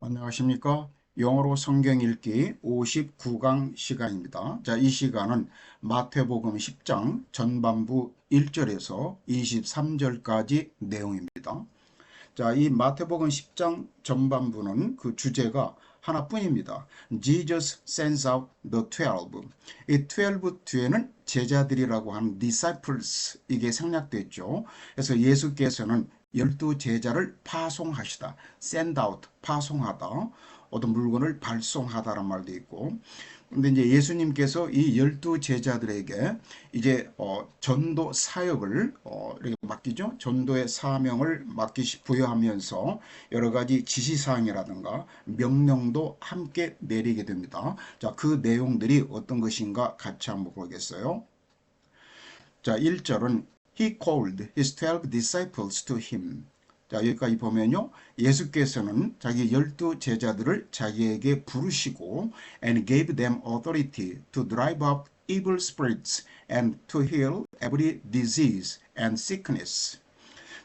안녕하십니까? 영어로 성경 읽기 59강 시간입니다. 자, 이 시간은 마태복음 10장 전반부 1절에서 23절까지 내용입니다. 자, 이 마태복음 10장 전반부는 그 주제가 하나뿐입니다. Jesus sends out the 12. 이 12 뒤에는 제자들이라고 하는 disciples 이게 생략됐죠. 그래서 예수께서는 12제자를 파송하시다. send out, 파송하다. 어떤 물건을 발송하다란 말도 있고. 근데 이제 예수님께서 이 12제자들에게 이제 전도 사역을 이렇게 맡기죠. 전도의 사명을 부여하면서 여러 가지 지시사항이라든가 명령도 함께 내리게 됩니다. 자, 그 내용들이 어떤 것인가 같이 한번 보겠어요. 자, 1절은 He called his 12 disciples to him. 자, 여기까지 보면요. 예수께서는 자기 12제자들을 자기에게 부르시고 and gave them authority to drive out evil spirits and to heal every disease and sickness.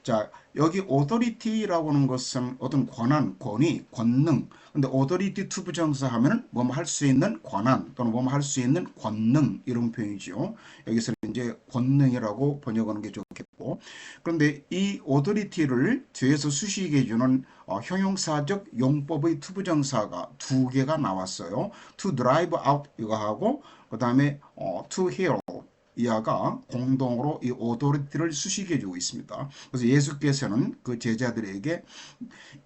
자, 여기 authority라고 하는 것은 어떤 권한, 권위, 권능. 근데 authority to 부정사 하면은 뭐뭐 할 수 있는 권한 또는 뭐뭐 할 수 있는 권능 이런 표현이죠. 여기서는 이제 권능이라고 번역하는 게 좋겠고. 그런데 이 authority를 뒤에서 수식해 주는 형용사적 용법의 투부정사가 두 개가 나왔어요. to drive out 이거 하고 그다음에 to heal 이하가 공동으로 이 오토리티를 수식해 주고 있습니다. 그래서 예수께서는 그 제자들에게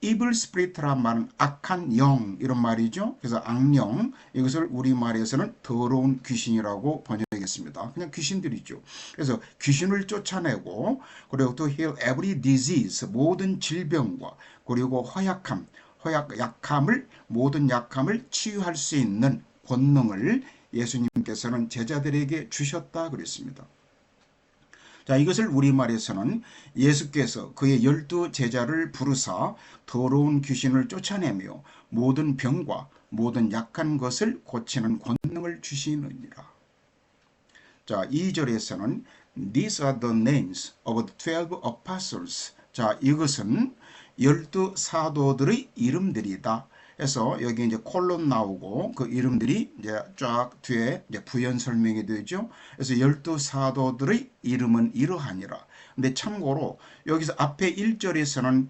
evil spirit란 말은 악한 영 이런 말이죠. 그래서 악령 이것을 우리말에서는 더러운 귀신이라고 번역했습니다. 그냥 귀신들이죠. 그래서 귀신을 쫓아내고 그리고 to heal every disease 모든 질병과 그리고 약함을 모든 약함을 치유할 수 있는 권능을 예수님께서는 제자들에게 주셨다 그랬습니다. 자, 이것을 우리말에서는 예수께서 그의 12제자를 부르사 더러운 귀신을 쫓아내며 모든 병과 모든 약한 것을 고치는 권능을 주시느니라. 자, 2절에서는 These are the names of the 12 apostles. 자, 이것은 12 사도들의 이름들이다. 해서 여기 이제 콜론 나오고 그 이름들이 이제 쫙 뒤에 이제 부연 설명이 되죠. 그래서 12 사도들의 이름은 이러하니라. 근데 참고로 여기서 앞에 1절에서는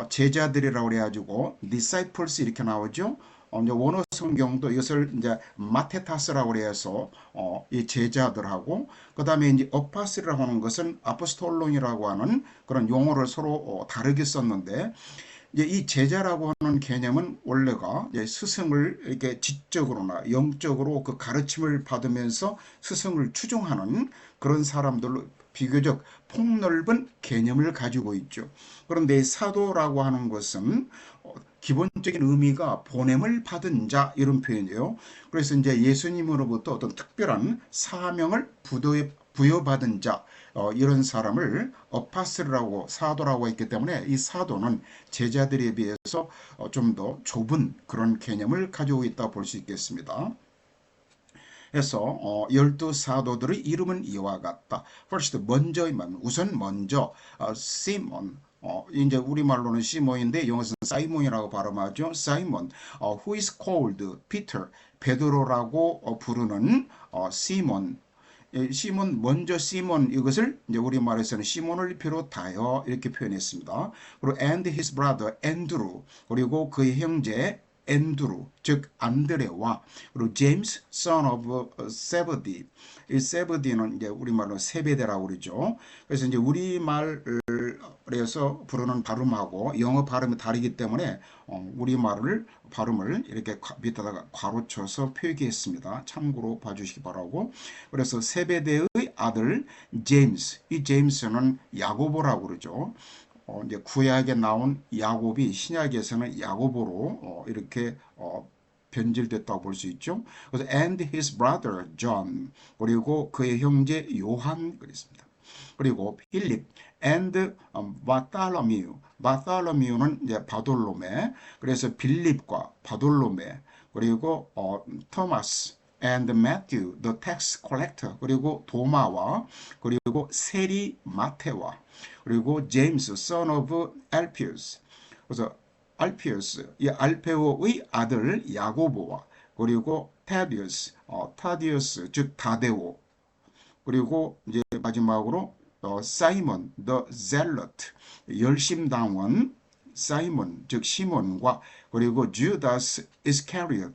제자들이라고 그래가지고 disciples 이렇게 나오죠. 이제 원어 성경도 이것을 이제 마테타스라고 해서 이 제자들하고 그다음에 이제 어파스라고 하는 것은 아포스톨론이라고 하는 그런 용어를 서로 다르게 썼는데 이제 이 제자라고 하는 개념은 원래가 이제 스승을 이렇게 지적으로나 영적으로 그 가르침을 받으면서 스승을 추종하는 그런 사람들로 비교적 폭넓은 개념을 가지고 있죠. 그런데 사도라고 하는 것은 기본적인 의미가 보냄을 받은 자 이런 표현이에요. 그래서 이제 예수님으로부터 어떤 특별한 사명을 부여받은 자 이런 사람을 어파스라고 사도라고 했기 때문에 이 사도는 제자들에 비해서 좀 더 좁은 그런 개념을 가지고 있다 볼 수 있겠습니다. 해서 12사도들의 이름은 이와 같다. First, 우선 먼저 시몬 이제 우리말로는 시몬인데 영어에서는 사이몬이라고 발음하죠. 사이몬, who is called Peter, 베드로라고 부르는 시몬. 먼저 시몬 이것을 이제 우리말에서는 시몬을 비롯하여 이렇게 표현했습니다. 그리고 and his brother 앤드루 그리고 그의 형제 앤드루 즉 안드레와 그리고 제임스 son of 세베디 이 세베디는 이제 우리말로 세베대라고 그러죠. 그래서 이제 우리말에서 부르는 발음하고 영어 발음이 다르기 때문에 우리말을 발음을 이렇게 밑에다가 괄호쳐서 표기했습니다. 참고로 봐주시기 바라고. 그래서 세베대의 아들 제임스 이 제임스는 야고보라고 그러죠. 이제 구약에 나온 야곱이 신약에서는 야고보로 이렇게 변질됐다고 볼 수 있죠. 그래서 and his brother John 그리고 그의 형제 요한 그랬습니다. 그리고 필립 and 바탈로미우는 이제 바돌로메 그래서 빌립과 바돌로메 그리고 토마스 and Matthew the tax collector 그리고 도마와 그리고 세리 마테와 그리고 제임스 son of Alphaeus 그래서 알피우스, 이 알페오의 아들 야고보와 그리고 타디우스, 즉 다데오, 그리고 이제 마지막으로 사이먼, the zealot, 열심당원, 사이먼, 즉 시몬과 그리고 주다스 이스카리옷,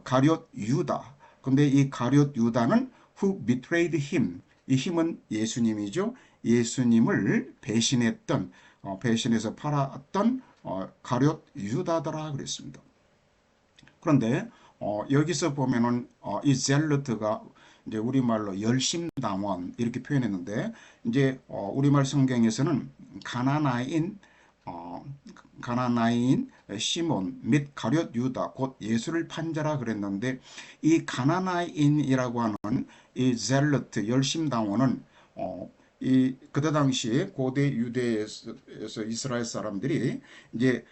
가룟 유다. 근데 이 가룟 유다는 who betrayed him, 이 힘은 예수님이죠. 예수님을 배신했던, 배신해서 팔았던 가룟 유다더라 그랬습니다. 그런데 여기서 보면은 이 젤러트가 이제 우리말로 열심당원 이렇게 표현했는데 이제 우리말 성경에서는 가나나인 어, 가나나인 시몬 및 가룟 유다 곧 예수를 판자라 그랬는데 이 가나나인이라고 하는 이 젤러트 열심당원은 이 그때 당시 고대 유대에서 이스라엘 사람들이 이제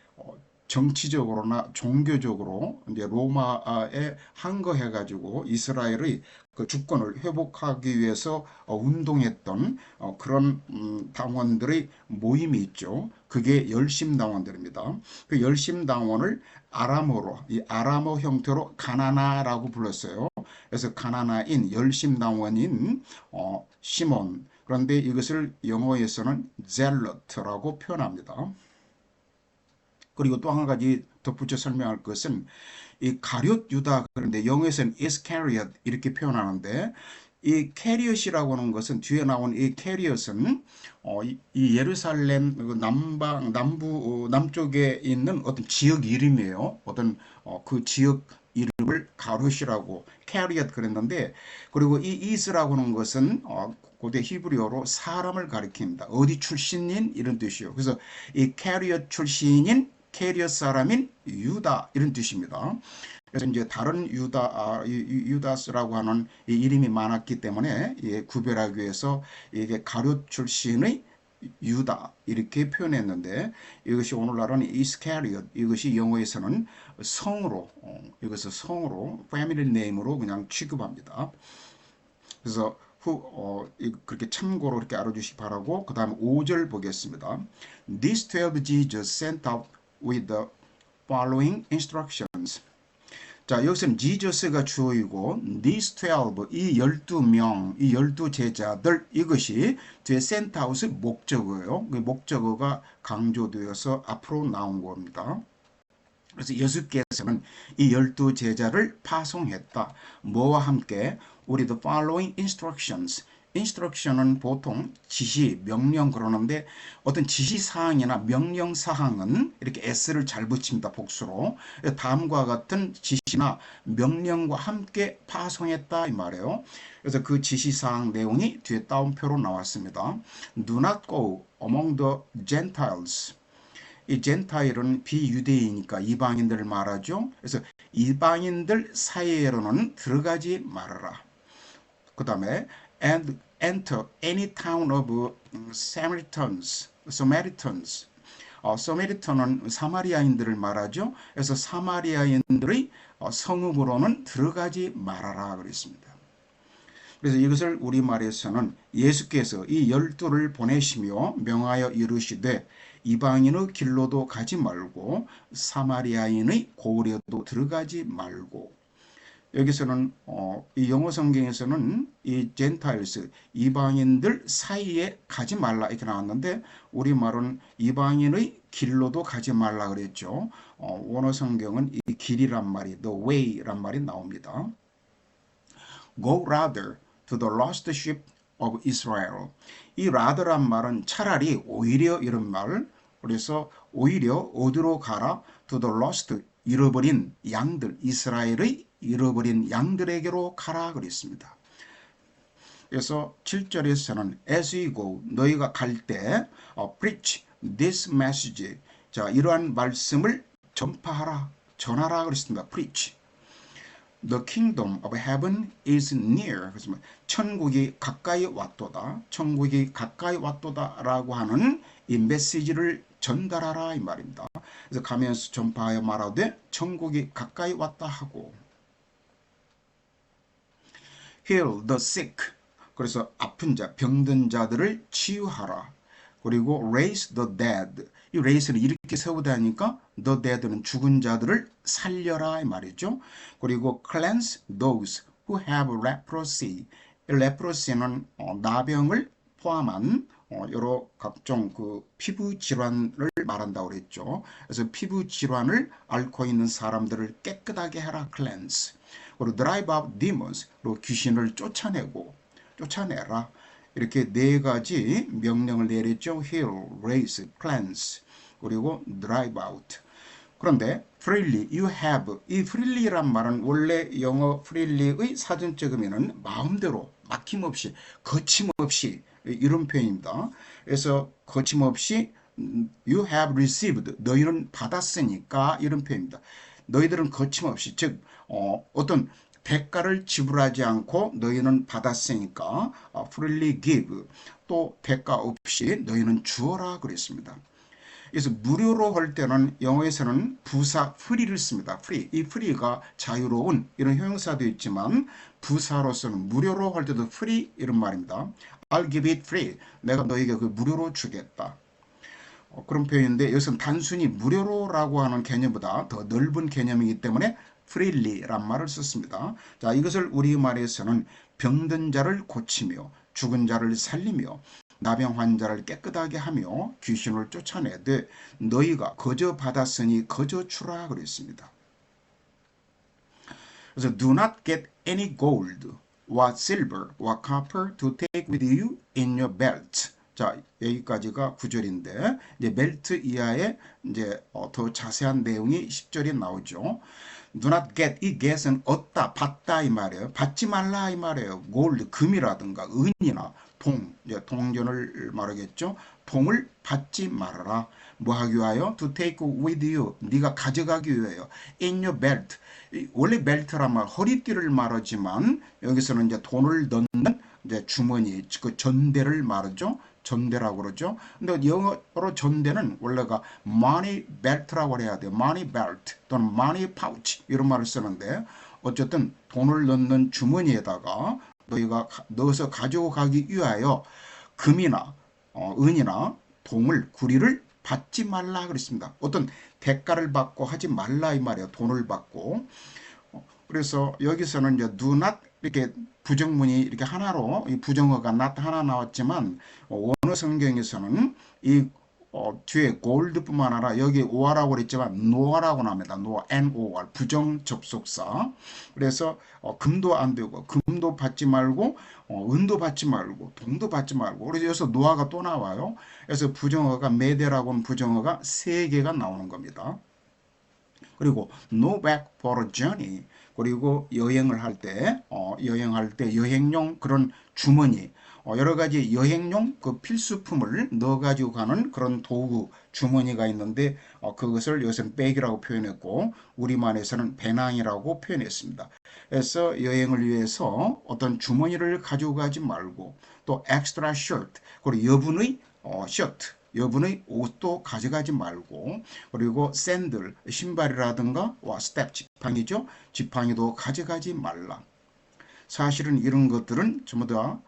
정치적으로나 종교적으로 이제 로마에 항거해 가지고 이스라엘의 그 주권을 회복하기 위해서 운동했던 그런 당원들의 모임이 있죠. 그게 열심당원들입니다. 그 열심당원을 아람어로 이 아람어 형태로 가나나라고 불렀어요. 그래서 가나나인 열심당원인 시몬, 그런데 이것을 영어에서는 젤러트라고 표현합니다. 그리고 또 한 가지 덧붙여 설명할 것은 이 가룟 유다, 그런데 영어에서는 이스카리엇 이렇게 표현하는데 이 캐리엇이라고 하는 것은 뒤에 나온 이 캐리엇은 이 예루살렘 남부 남쪽에 있는 어떤 지역 이름이에요. 어떤 그 지역 이름을 가룟이라고 캐리엇 그랬는데, 그리고 이 이스라고 하는 것은 고대 히브리어로 사람을 가리킵니다. 어디 출신인 이런 뜻이요. 그래서 이 캐리엇 출신인 캐리엇 사람인 유다 이런 뜻입니다. 그래서 이제 다른 유다스라고 하는 이 이름이 많았기 때문에 구별하기 위해서 이게 가룟 출신의 유다 이렇게 표현했는데, 이것이 오늘날은 이스카리엇, 이것이 영어에서는 성으로 이것을 성으로 패밀리 네임으로 그냥 취급합니다. 그래서 그렇게 참고로 이렇게 알아주시기 바라고, 그 다음에 5절 보겠습니다. These 12 Jesus sent out with the following instructions. 자, 여기서는 지저스가 주어이고 these 12, 이 12명, 이 12제자들, 이것이 뒤에 센트아웃의 목적어예요. 그 목적어가 강조되어서 앞으로 나온 겁니다. 그래서 예수께서는 이 12제자를 파송했다. 뭐와 함께? 우리 the following instructions. 인스트럭션은 보통 지시, 명령 그러는데 어떤 지시사항이나 명령사항은 이렇게 s를 잘 붙입니다. 복수로. 다음과 같은 지시나 명령과 함께 파송했다 이 말이에요. 그래서 그 지시사항 내용이 뒤에 따옴표로 나왔습니다. Do not go among the Gentiles. 이 젠타일은 비유대이니까 이방인들을 말하죠. 그래서 이방인들 사이에로는 들어가지 말아라. 그 다음에 and enter any town of Samaritans. 서메리턴은 사마리아인들을 말하죠. 그래서 사마리아인들의 성읍으로는 들어가지 말아라 그랬습니다. 그래서 이것을 우리말에서는 예수께서 이 12를 보내시며 명하여 이르시되 이방인의 길로도 가지 말고 사마리아인의 고을에도 들어가지 말고. 여기서는 이 영어 성경에서는 이 젠타일스 이방인들 사이에 가지 말라 이렇게 나왔는데 우리말은 이방인의 길로도 가지 말라 그랬죠. 원어 성경은 이 길이란 말이 the way란 말이 나옵니다. Go rather to the lost sheep of Israel. 이 rather란 말은 차라리 오히려 이런 말. 그래서 오히려 어디로 가라? To the lost, 잃어버린 양들, 이스라엘의 잃어버린 양들에게로 가라 그랬습니다. 그래서 7절에서는 as we go, 너희가 갈 때 preach this message. 자, 이러한 말씀을 전파하라, 전하라 그랬습니다. preach. The kingdom of heaven is near. 그래서 천국이 가까이 왔도다. 천국이 가까이 왔도다라고 하는 이 메시지를 전달하라 이 말입니다. 그래서 가면서 전파하여 말하되 천국이 가까이 왔다 하고 heal the sick. 그래서 아픈 자, 병든 자들을 치유하라. 그리고 raise the dead. 이 raise는 이렇게 세우다 하니까 the dead는 죽은 자들을 살려라 이 말이죠. 그리고 cleanse those who have leprosy. leprosy는 나병을 포함한 여러 각종 그 피부 질환을 말한다고 그랬죠. 그래서 피부 질환을 앓고 있는 사람들을 깨끗하게 해라, cleanse. 그리고 drive out demons, 그리고 귀신을 쫓아내라. 이렇게 네 가지 명령을 내렸죠. heal, raise, cleanse, 그리고 drive out. 그런데 freely, you have, 이 freely란 말은 원래 영어 freely의 사전적 의미는 마음대로, 막힘없이, 거침없이 이런 표현입니다. 그래서 거침없이 you have received, 너희는 받았으니까 이런 표현입니다. 너희들은 거침없이, 즉 어떤 대가를 지불하지 않고 너희는 받았으니까 freely give, 또 대가 없이 너희는 주어라 그랬습니다. 그래서 무료로 할 때는 영어에서는 부사 free를 씁니다. free. 이 free가 자유로운 이런 형용사도 있지만 부사로서는 무료로 할 때도 free 이런 말입니다. I'll give it free. 내가 너에게 그 무료로 주겠다. 그런 표현인데 여기서는 단순히 무료로라고 하는 개념보다 더 넓은 개념이기 때문에 freely란 말을 썼습니다. 자, 이것을 우리말에서는 병든 자를 고치며 죽은 자를 살리며 나병 환자를 깨끗하게 하며 귀신을 쫓아내되 너희가 거저 받았으니 거저 주라 그랬습니다. 그래서 do not get any gold or silver or copper to take with you in your belt. 자, 여기까지가 9절인데 이제 벨트 이하에 이제 더 자세한 내용이 10절에 나오죠. Do not get, 이 get은 얻다, 받다 이 말이에요. 받지 말라 이 말이에요. gold, 금이라든가 은이나 동, 이제 동전을 말하겠죠. 동을 받지 말아라. 뭐 하기 위하여? To take with you, 네가 가져가기 위하여. In your belt, 원래 벨트란 말 허리띠를 말하지만 여기서는 이제 돈을 넣는 이제 주머니, 그 전대를 말하죠. 전대라고 그러죠. 근데 영어로 전대는 원래가 money belt라고 해야 돼요. money belt 또는 money pouch 이런 말을 쓰는데 어쨌든 돈을 넣는 주머니에다가 너희가 넣어서 가지고 가기 위하여 금이나 은이나 동을 구리를 받지 말라 그랬습니다. 어떤 대가를 받고 하지 말라 이 말이에요. 돈을 받고. 그래서 여기서는 이제 do not 이렇게 부정문이 이렇게 하나로 이 부정어가 not 하나 나왔지만 원어 성경에서는 이 뒤에 gold뿐만 아니라 여기 or라고 그랬지만 no라고 나옵니다. no, n-o-r 부정 접속사. 그래서 금도 안 되고 금도 받지 말고 은도 받지 말고 동도 받지 말고 그래서 여기서 no아가 또 나와요. 그래서 부정어가 매대라고 하는 부정어가 3개가 나오는 겁니다. 그리고 no back for a journey. 그리고 여행을 할 때 여행용 그런 주머니, 여러 가지 여행용 그 필수품을 넣어 가지고 가는 그런 도구 주머니가 있는데 그것을 여기서는 백이라고 표현했고 우리말에서는 배낭이라고 표현했습니다. 그래서 여행을 위해서 어떤 주머니를 가지고 가지 말고 또 extra shirt, 그리고 여분의 셔트, 여분의 옷도 가져가지 말고 그리고 샌들, 신발이라든가 스텝, 지팡이죠. 지팡이도 가져가지 말라. 사실은 이런 것들은 전부 다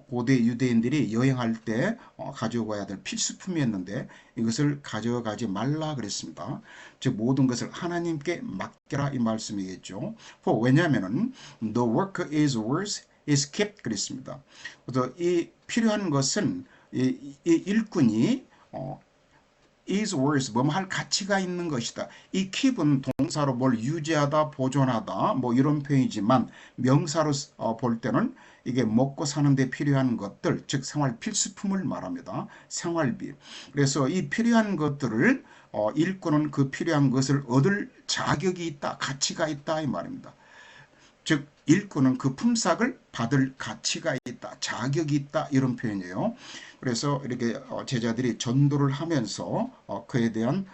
고대 유대인들이 여행할 때 가지고 가야 될 필수품이었는데 이것을 가져가지 말라 그랬습니다. 즉 모든 것을 하나님께 맡겨라 이 말씀이겠죠. 왜냐하면 the work is worth is kept 그랬습니다. 그래서 이 필요한 것은 이 일꾼이 is worth, 뭐 할 가치가 있는 것이다. 이 keep은 동사로 뭘 유지하다, 보존하다 뭐 이런 표현이지만 명사로 볼 때는 이게 먹고 사는데 필요한 것들, 즉 생활 필수품을 말합니다. 생활비. 그래서 이 필요한 것들을 일꾼은 그 필요한 것을 얻을 자격이 있다, 가치가 있다 이 말입니다. 즉 일꾼은 그 품삯을 받을 가치가 있다, 자격이 있다 이런 표현이에요. 그래서 이렇게 제자들이 전도를 하면서 그에 대한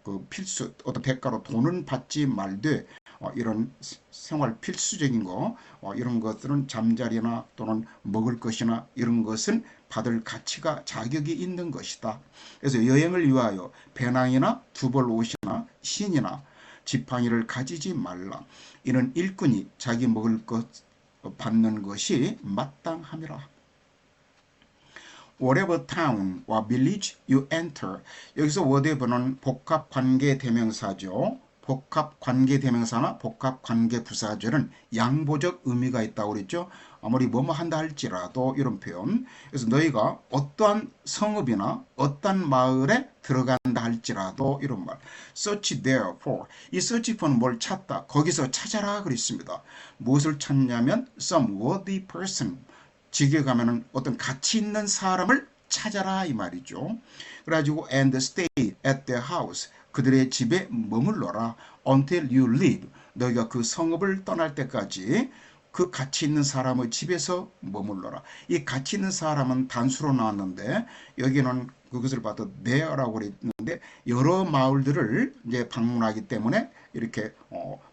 그 필수 어떤 대가로 돈은 받지 말되 이런 생활 필수적인 거 이런 것들은 잠자리나 또는 먹을 것이나 이런 것은 받을 가치가 자격이 있는 것이다. 그래서 여행을 위하여 배낭이나 두벌 옷이나 신이나 지팡이를 가지지 말라. 이는 일꾼이 자기 먹을 것 받는 것이 마땅함이라. whatever town와 village you enter. 여기서 whatever는 복합 관계 대명사죠. 복합 관계 대명사나 복합 관계 부사절은 양보적 의미가 있다고 그랬죠. 아무리 뭐뭐 한다 할지라도 이런 표현. 그래서 너희가 어떠한 성읍이나 어떠한 마을에 들어간다 할지라도 이런 말. search therefore. 이 search for는 뭘 찾다. 거기서 찾아라 그랬습니다. 무엇을 찾냐면 some worthy person. 지게 가면은 어떤 가치 있는 사람을 찾아라 이 말이죠. 그래가지고 and stay at their house. 그들의 집에 머물러라. until you leave. 너희가 그 성읍을 떠날 때까지 그 가치 있는 사람의 집에서 머물러라. 이 가치 있는 사람은 단수로 나왔는데 여기는 그것을 봐도 there라고 그랬는데 여러 마을들을 이제 방문하기 때문에 이렇게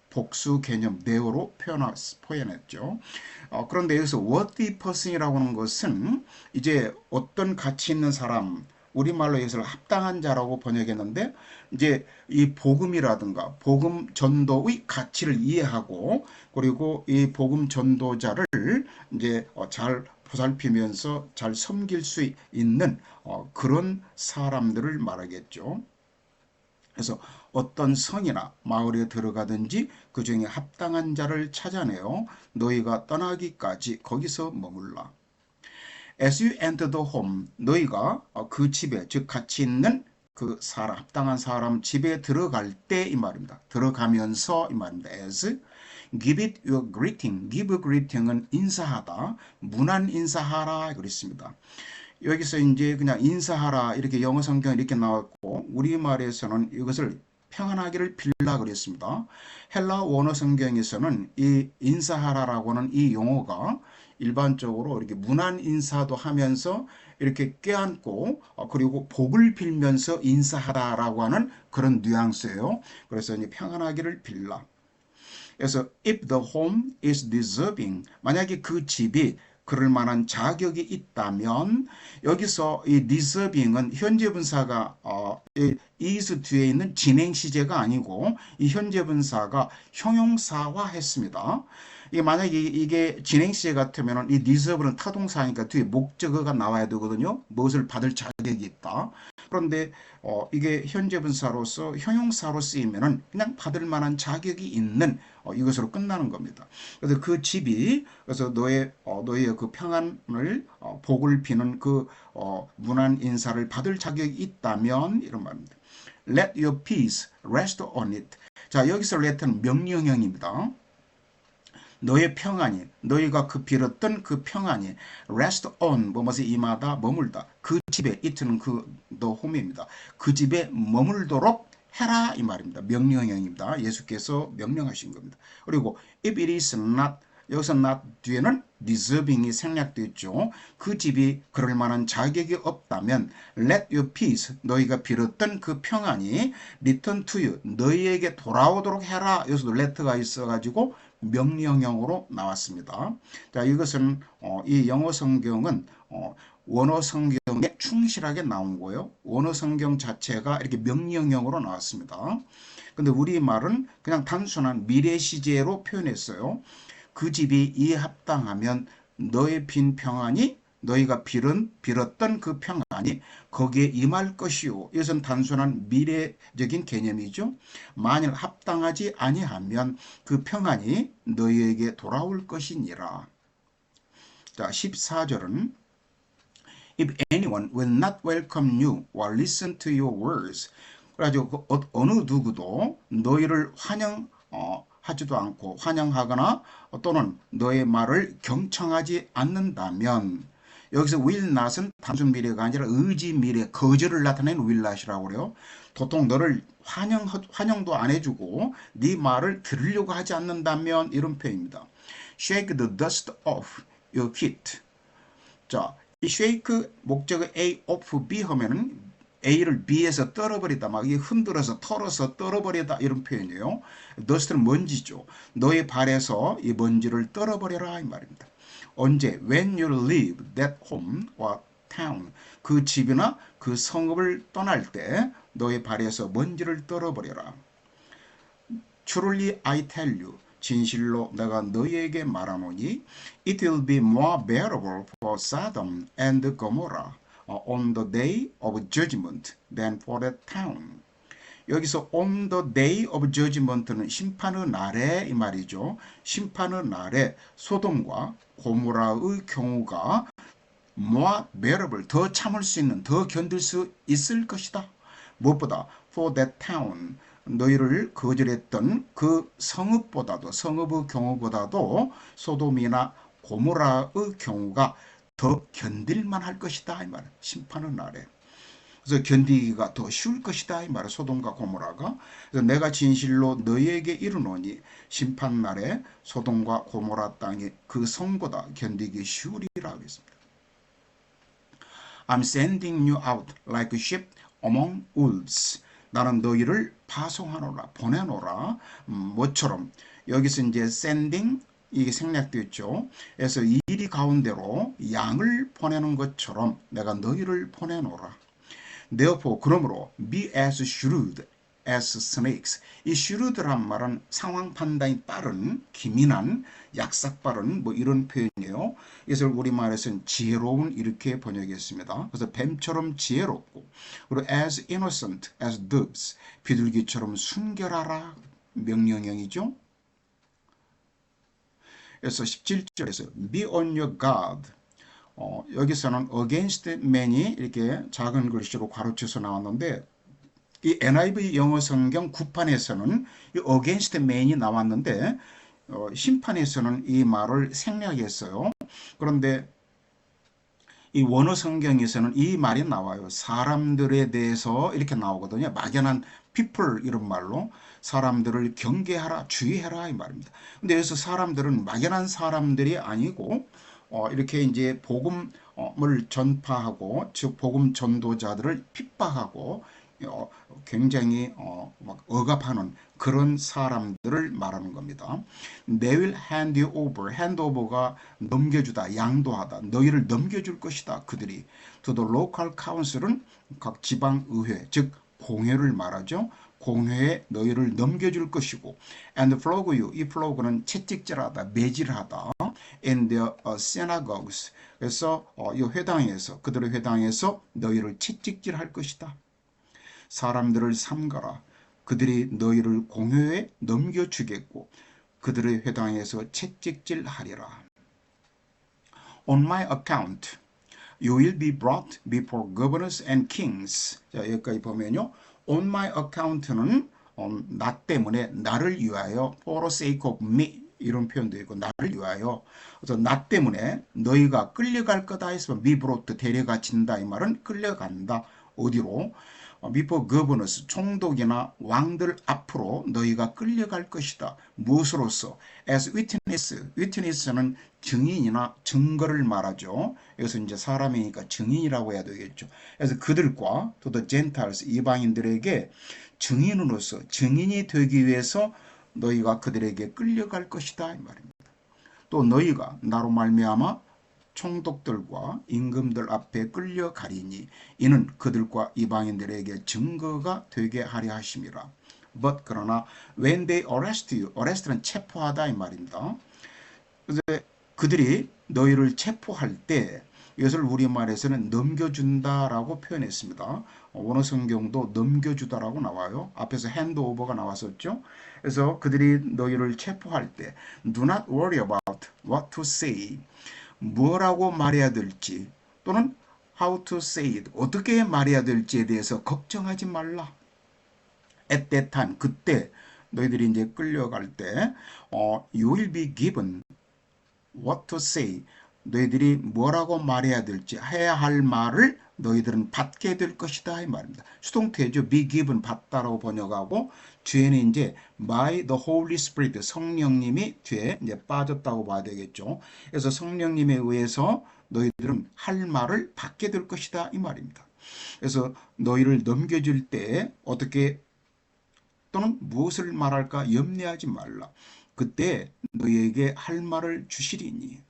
복수 개념 there로 표현했죠. 그런데 여기서 worthy person이라고 하는 것은 이제 어떤 가치 있는 사람, 우리말로 여기서 합당한 자라고 번역했는데 이제 이 복음이라든가 복음 전도의 가치를 이해하고 그리고 이 복음 전도자를 이제 잘 보살피면서 잘 섬길 수 있는 그런 사람들을 말하겠죠. 그래서 어떤 성이나 마을에 들어가든지 그 중에 합당한 자를 찾아내어 너희가 떠나기까지 거기서 머물라. As you enter the home, 너희가 그 집에 즉 같이 있는 그 사람 합당한 사람 집에 들어갈 때 이 말입니다. 들어가면서 이 말입니다. As give it your greeting. give greeting은 인사하다, 문안 인사하라 그랬습니다. 여기서 이제 그냥 인사하라 이렇게 영어 성경에 이렇게 나왔고 우리말에서는 이것을 평안하기를 빌라 그랬습니다. 헬라 원어 성경에서는 이 인사하라라고 하는 이 용어가 일반적으로 이렇게 문안 인사도 하면서 이렇게 껴안고 그리고 복을 빌면서 인사하다라고 하는 그런 뉘앙스예요. 그래서 이제 평안하기를 빌라. 그래서 if the home is deserving, 만약에 그 집이 그럴 만한 자격이 있다면 여기서 이 deserving은 현재 분사가 is 뒤에 있는 진행 시제가 아니고 이 현재 분사가 형용사화 했습니다. 이게 만약에 이게 진행 시제 같으면 이 deserve는 타동사니까 뒤에 목적어가 나와야 되거든요. 무엇을 받을 자격이 있다. 그런데 이게 현재 분사로서 형용사로 쓰이면은 그냥 받을 만한 자격이 있는 이것으로 끝나는 겁니다. 그래서 그 집이 그래서 너희의 그 평안을 복을 비는 그 문안 인사를 받을 자격이 있다면 이런 말입니다. Let your peace rest on it. 자 여기서 let은 명령형입니다. 너의 평안이 너희가 그 빌었던 그 평안이 rest on 뭐뭐에 임하다 머물다 그 집에 it는 그 the home입니다. 그 집에 머물도록 해라 이 말입니다. 명령형입니다. 예수께서 명령하신 겁니다. 그리고 if it is not 여기서 not 뒤에는 deserving이 생략되어 있죠. 그 집이 그럴 만한 자격이 없다면 let your peace 너희가 빌었던 그 평안이 return to you 너희에게 돌아오도록 해라. 여기서도 let가 있어가지고 명령형으로 나왔습니다. 자, 이것은 이 영어 성경은 원어 성경에 충실하게 나온 거예요. 원어 성경 자체가 이렇게 명령형으로 나왔습니다. 근데 우리말은 그냥 단순한 미래 시제로 표현했어요. 그 집이 이에 합당하면 너의 빈 평안이 너희가 빌었던 그 평안이 거기에 임할 것이요. 이것은 단순한 미래적인 개념이죠. 만일 합당하지 아니하면 그 평안이 너희에게 돌아올 것이니라. 자, 14절은 If anyone will not welcome you or listen to your words. 그래가지고 어느 누구도 너희를 하지도 않고 환영하거나 또는 너의 말을 경청하지 않는다면 여기서 will not은 단순 미래가 아니라 의지 미래, 거절을 나타내는 will not이라고 그래요. 도통 너를 환영도 안 해주고 네 말을 들으려고 하지 않는다면 이런 표현입니다. Shake the dust off your feet. 자, 이 shake 목적어 A off B 하면은 A를 B에서 떨어버리다, 막 흔들어서 털어서 떨어버리다 이런 표현이에요. dust는 먼지죠. 너의 발에서 이 먼지를 떨어버려라 이 말입니다. 언제? When you leave that home or town. 그 집이나 그 성읍을 떠날 때 너의 발에서 먼지를 떨어버려라. Truly I tell you. 진실로 내가 너희에게 말하노니 It will be more bearable for Sodom and Gomorrah on the day of judgment than for that town. 여기서 on the day of judgment는 심판의 날에 이 말이죠. 심판의 날에 소돔과 고모라의 경우가 more bearable, 더 참을 수 있는, 더 견딜 수 있을 것이다. 무엇보다 for that town, 너희를 거절했던 그 성읍보다도, 성읍의 경우보다도 소돔이나 고모라의 경우가 더 견딜만 할 것이다 이 말. 심판의 날에. 그래서 견디기가 더 쉬울 것이다 이 말이야. 소돔과 고모라가. 그래서 내가 진실로 너희에게 이르노니 심판날에 소돔과 고모라 땅이 그 성보다 견디기 쉬우리라 하겠습니다. I'm sending you out like sheep among wolves. 나는 너희를 파송하노라, 보내노라. 뭐처럼 여기서 이제 sending 이게 생략되어 있죠. 그래서 이리 가운데로 양을 보내는 것처럼 내가 너희를 보내노라. Therefore, 그러므로 be as shrewd as snakes. 이 shrewd란 말은 상황 판단이 빠른, 기민한, 약삭 빠른 뭐 이런 표현이에요. 이것을 우리말에서는 지혜로운 이렇게 번역했습니다. 그래서 뱀처럼 지혜롭고 그리고 as innocent as doves. 비둘기처럼 순결하라 명령형이죠. 그래서 17절에서 be on your guard. 여기서는 against man이 이렇게 작은 글씨로 가로쳐서 나왔는데 이 NIV 영어 성경 구판에서는 이 against man이 나왔는데 심판에서는 이 말을 생략했어요. 그런데 이 원어 성경에서는 이 말이 나와요. 사람들에 대해서 이렇게 나오거든요. 막연한 people 이런 말로 사람들을 경계하라, 주의해라 이 말입니다. 근데 여기서 사람들은 막연한 사람들이 아니고 이렇게 이제 복음을 전파하고 즉 복음 전도자들을 핍박하고 굉장히 막 억압하는 그런 사람들을 말하는 겁니다. They will hand you over. hand over가 넘겨주다, 양도하다. 너희를 넘겨줄 것이다. 그들이. To the local council은 각 지방의회, 즉 공회를 말하죠. 공회에 너희를 넘겨줄 것이고 and flog you. 이 flog는 채찍질하다, 매질하다. in their synagogues. 그래서 이 회당에서 그들의 회당에서 너희를 채찍질할 것이다. 사람들을 삼가라. 그들이 너희를 공회에 넘겨주겠고 그들의 회당에서 채찍질하리라. On my account, you will be brought before governors and kings. 자, 여기까지 보면요. On my account는 나 때문에, 나를 위하여, for the sake of me 이런 표현도 있고 나를 위하여. 그래서 나 때문에 너희가 끌려갈 거다 해서 be brought 데려가친다 이 말은 끌려간다. 어디로? before governors 총독이나 왕들 앞으로 너희가 끌려갈 것이다. 무엇으로서? as witness. witness는 증인이나 증거를 말하죠. 여기서 이제 사람이니까 증인이라고 해야 되겠죠. 그래서 그들과 to the Gentiles 이방인들에게 증인으로서 증인이 되기 위해서 너희가 그들에게 끌려갈 것이다 이 말입니다. 또 너희가 나로 말미암아 총독들과 임금들 앞에 끌려가리니 이는 그들과 이방인들에게 증거가 되게 하려 하심이라. But 그러나 when they arrest you, arrest는 체포하다 이 말입니다. 그들이 너희를 체포할 때 이것을 우리말에서는 넘겨준다라고 표현했습니다. 원어 성경도 넘겨주다라고 나와요. 앞에서 핸드오버가 나왔었죠. 그래서 그들이 너희를 체포할 때 do not worry about what to say. 뭐라고 말해야 될지 또는 how to say it, 어떻게 말해야 될지에 대해서 걱정하지 말라. At that time, 그때 너희들이 이제 끌려갈 때 you will be given what to say. 너희들이 뭐라고 말해야 될지 해야 할 말을 너희들은 받게 될 것이다 이 말입니다. 수동태죠. be given 받다라고 번역하고 뒤에는 이제 by the Holy Spirit 성령님이 뒤에 이제 빠졌다고 봐야 되겠죠. 그래서 성령님에 의해서 너희들은 할 말을 받게 될 것이다 이 말입니다. 그래서 너희를 넘겨줄 때 어떻게 또는 무엇을 말할까 염려하지 말라. 그때 너희에게 할 말을 주시리니.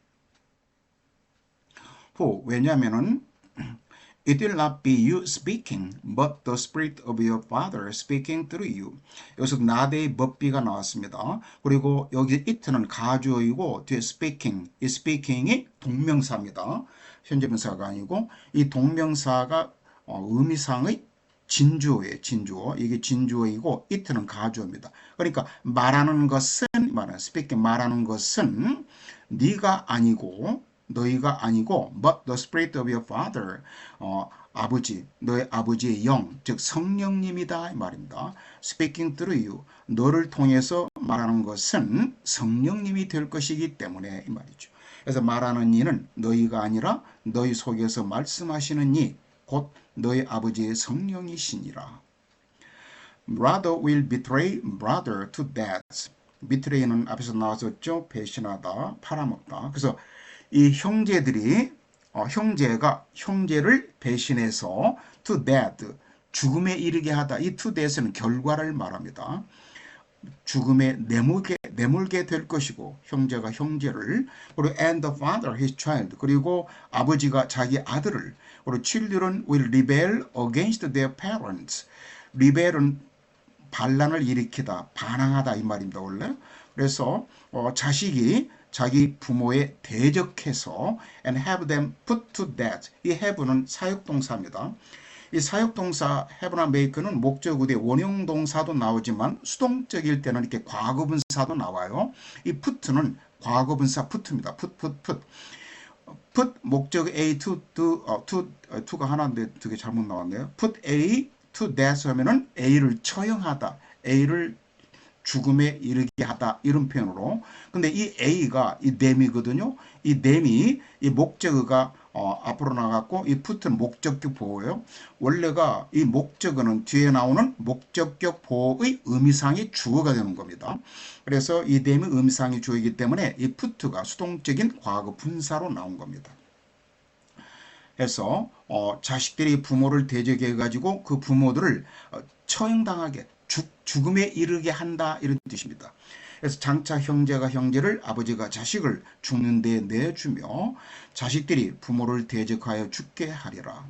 왜냐하면은 It will not be you speaking, but the Spirit of your Father speaking through you. 여기서 not의 법비가 나왔습니다. 그리고 여기 it는 가주어이고 뒤에 speaking, 이 speaking이 동명사입니다. 현재 분사가 아니고 이 동명사가 의미상의 진주어예요. 진주어. 이게 진주어이고 it는 가주어입니다. 그러니까 말하는 것은 speaking 말하는 것은 네가 아니고 너희가 아니고 but the spirit of your father 아버지 너의 아버지의 영 즉 성령님이다 이 말입니다. speaking through you 너를 통해서 말하는 것은 성령님이 될 것이기 때문에 이 말이죠. 그래서 말하는 이는 너희가 아니라 너희 속에서 말씀하시는 이 곧 너희 아버지의 성령이시니라. Brother will betray brother to death. betray는 앞에서 나왔었죠. 배신하다, 팔아먹다. 그래서 이 형제들이 형제가 형제를 배신해서 to death, 죽음에 이르게 하다. 이 to death는 결과를 말합니다. 죽음에 내몰게 될 것이고 형제가 형제를 그리고 and the father his child 그리고 아버지가 자기 아들을 그리고 children will rebel against their parents. rebel은 반란을 일으키다, 반항하다 이 말입니다. 원래. 그래서 자식이 자기 부모에 대적해서 and have them put to death. 이 have는 사역동사입니다. 이 사역동사 have나 make는 목적 뒤에 원형동사도 나오지만 수동적일 때는 이렇게 과거분사도 나와요. 이 put는 과거분사 put입니다. put 목적 A to가 하나인데 두 개 잘못 나왔네요. put A to death 하면은 A를 처형하다, A를 죽음에 이르게 하다 이런 표현으로. 근데 이 A가 이 them이거든요. 이 them이 이 목적어가 앞으로 나갔고 이 put는 목적격 보호예요. 원래가 이 목적어는 뒤에 나오는 목적격 보호의 의미상의 주어가 되는 겁니다. 그래서 이 them이 의미상의 주어이기 때문에 이 put가 수동적인 과거 분사로 나온 겁니다. 해서 자식들이 부모를 대적해 가지고 그 부모들을 처형당하게 죽음에 이르게 한다 이런 뜻입니다. 그래서 장차 형제가 형제를 아버지가 자식을 죽는 데 내주며 자식들이 부모를 대적하여 죽게 하리라.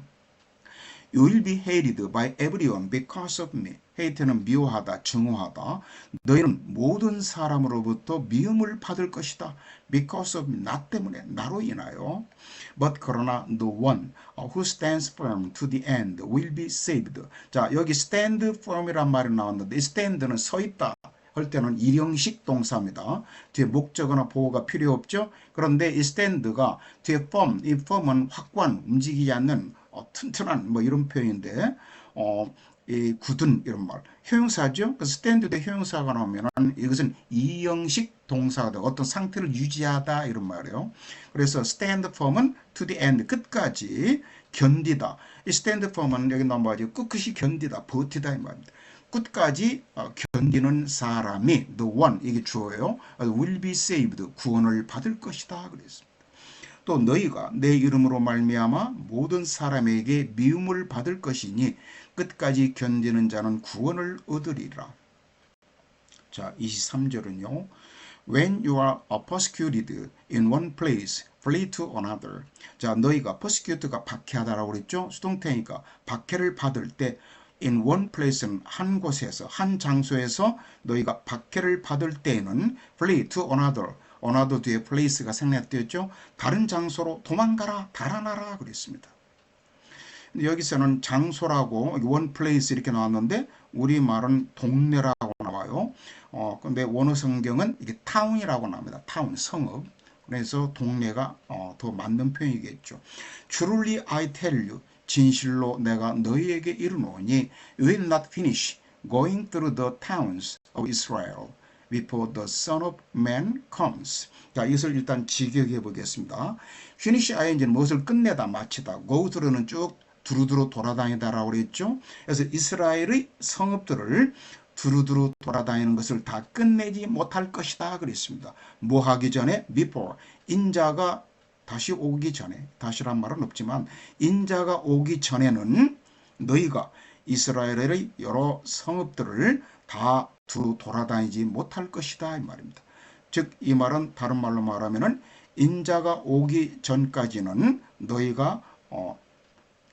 You will be hated by everyone because of me. hate는 미워하다, 증오하다. 너희는 모든 사람으로부터 미움을 받을 것이다. because of me, 나 때문에, 나로 인하여. But 그러나 the one who stands firm to the end will be saved. 자, 여기 stand firm이란 말이 나왔는데 이 stand는 서 있다 할 때는 일형식 동사입니다. 뒤에 목적어나 보호가 필요 없죠. 그런데 이 stand가 뒤에 firm, 이 firm은 확고한, 움직이지 않는 튼튼한 뭐 이런 표현인데 이 굳은 이런 말 효용사죠. 그래서 stand 대 효용사가 나오면 이것은 이형식 동사가 돼 어떤 상태를 유지하다 이런 말이에요. 그래서 stand firm은 to the end 끝까지 견디다. 이 stand firm은 여기 나와가지고 끝끝이 견디다, 버티다 이 말입니다. 끝까지 견디는 사람이 the one 이게 주어예요. will be saved 구원을 받을 것이다 그랬습니다. 또 너희가 내 이름으로 말미암아 모든 사람에게 미움을 받을 것이니 끝까지 견디는 자는 구원을 얻으리라. 자, 23절은요. When you are persecuted in one place, flee to another. 자, 너희가 persecut가 박해하다라고 그랬죠. 수동태니까 박해를 받을 때 in one place는 한 곳에서 한 장소에서 너희가 박해를 받을 때에는 flee to another. another 뒤에 place가 생략되었죠. 다른 장소로 도망가라, 달아나라 그랬습니다. 여기서는 장소라고 one place 이렇게 나왔는데 우리말은 동네라고 나와요. 근데 원어 성경은 이게 타운이라고 나옵니다. 타운, 성읍. 그래서 동네가 더 맞는 표현이겠죠. Truly I tell you, 진실로 내가 너희에게 이르노니 you will not finish going through the towns of Israel before the Son of Man comes. 자, 이것을 일단 직역해 보겠습니다. finish ing는 무엇을 끝내다, 마치다. go through는 쭉 두루두루 돌아다니다라고 그랬죠. 그래서 이스라엘의 성읍들을 두루두루 돌아다니는 것을 다 끝내지 못할 것이다 그랬습니다. 뭐 하기 전에 before 인자가 다시 오기 전에, 다시란 말은 없지만 인자가 오기 전에는 너희가 이스라엘의 여러 성읍들을 다 두루 돌아다니지 못할 것이다 이 말입니다. 즉 이 말은 다른 말로 말하면은 인자가 오기 전까지는 너희가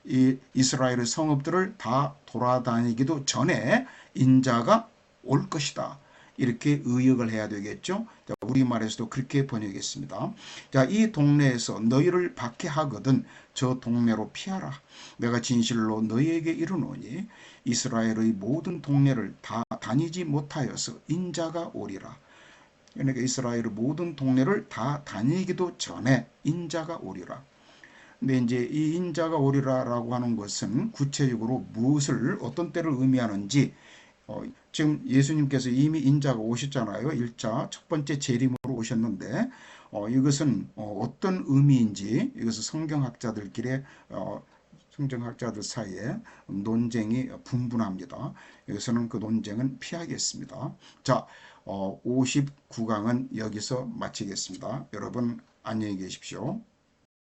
이 이스라엘의 성읍들을 다 돌아다니기도 전에 인자가 올 것이다. 이렇게 의역을 해야 되겠죠. 자, 우리말에서도 그렇게 번역했습니다. 자, 이 동네에서 너희를 박해하거든 저 동네로 피하라. 내가 진실로 너희에게 이르노니 이스라엘의 모든 동네를 다 다니지 못하여서 인자가 오리라. 그러니까 이스라엘의 모든 동네를 다 다니기도 전에 인자가 오리라. 근데 이제 이 인자가 오리라라고 하는 것은 구체적으로 무엇을 어떤 때를 의미하는지 지금 예수님께서 이미 인자가 오셨잖아요. 1차 첫 번째 재림으로 오셨는데 이것은 어떤 의미인지 이것은 성경학자들 사이에 논쟁이 분분합니다. 여기서는 그 논쟁은 피하겠습니다. 자, 59강은 여기서 마치겠습니다. 여러분 안녕히 계십시오.